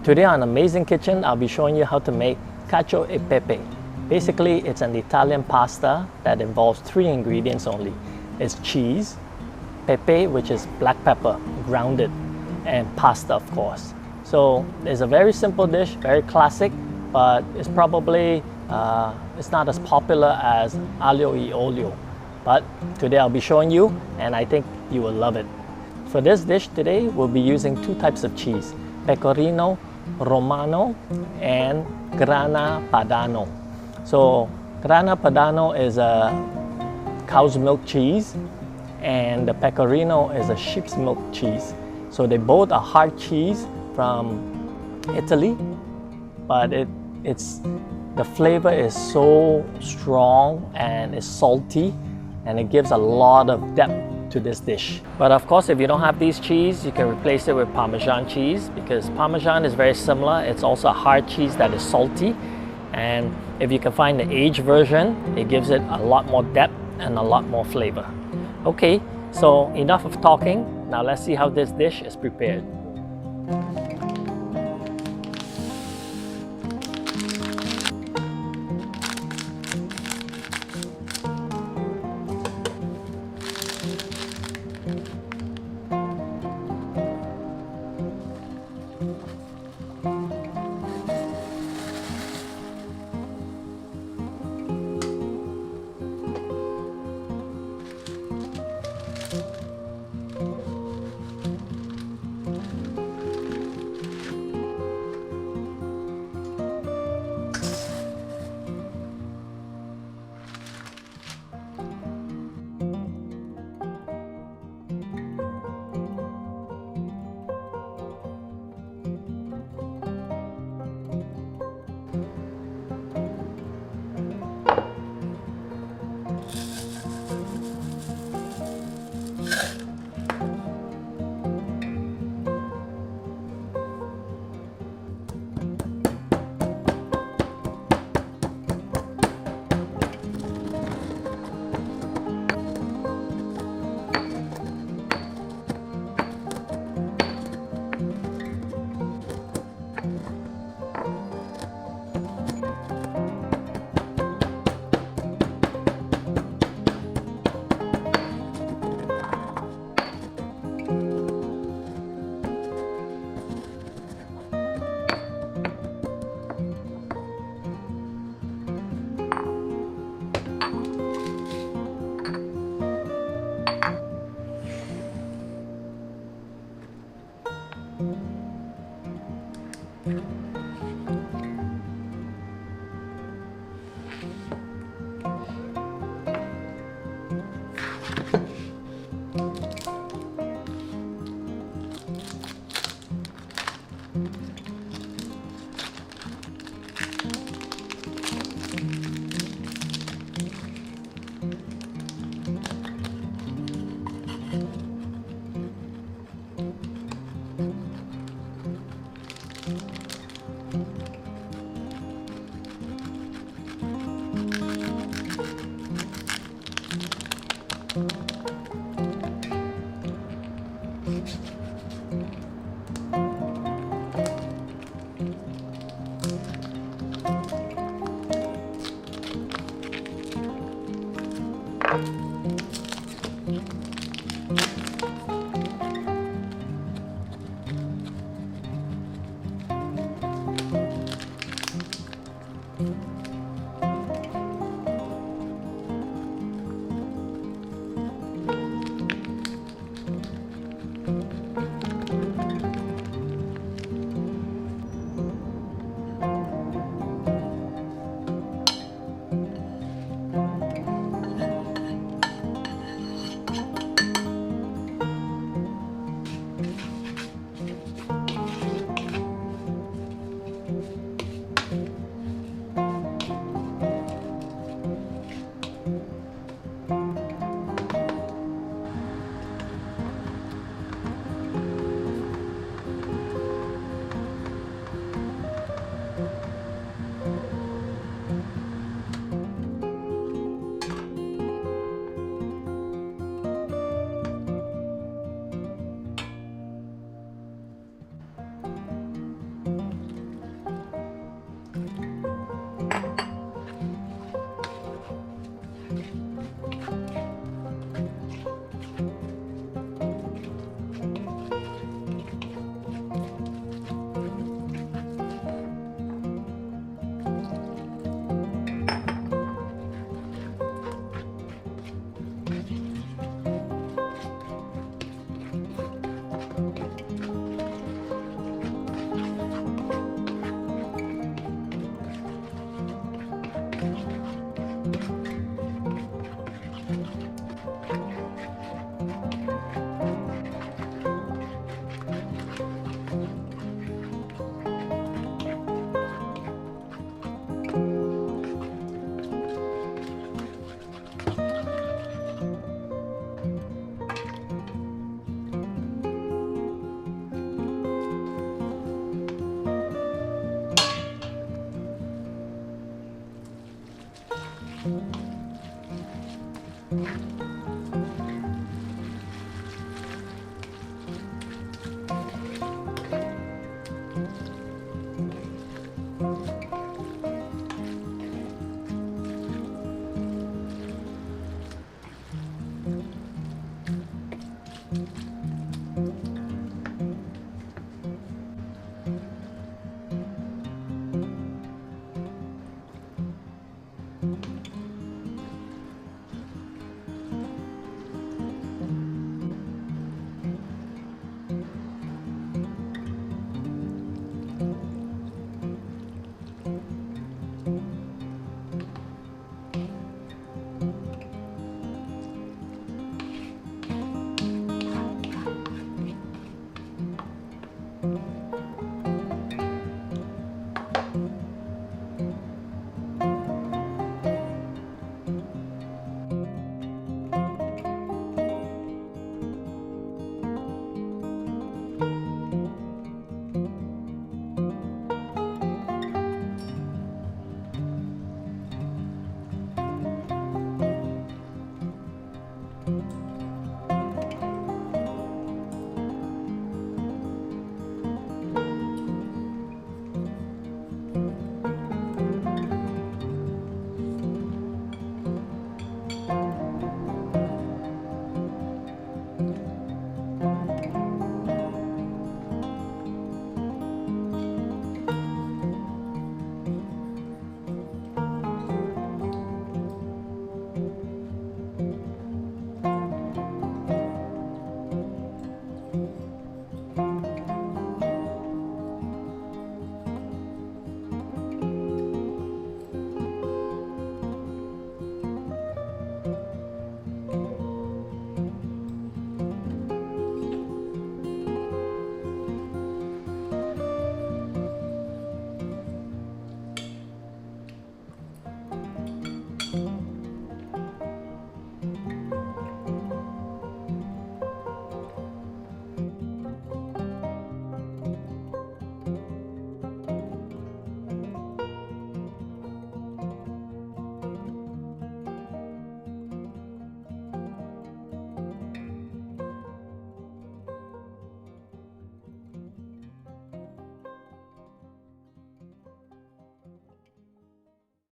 Today on Amazing Kitchen, I'll be showing you how to make Cacio e Pepe. Basically, it's an Italian pasta that involves 3 ingredients only. It's cheese, pepe, which is black pepper, grounded, and pasta, of course. So it's a very simple dish, very classic, but it's probably it's not as popular as Alio e Olio. But today I'll be showing you, and I think you will love it. For this dish today, we'll be using 2 types of cheese, pecorino romano and grana padano. So grana padano is a cow's milk cheese, and the pecorino is a sheep's milk cheese. So they both are hard cheese from Italy, but the flavor is so strong and it's salty, and it gives a lot of depth to this dish. But of course, if you don't have these cheese, you can replace it with Parmesan cheese, because Parmesan is very similar. It's also a hard cheese that is salty, and if you can find the aged version, it gives it a lot more depth and a lot more flavor. Okay, so enough of talking. Now let's see how this dish is prepared.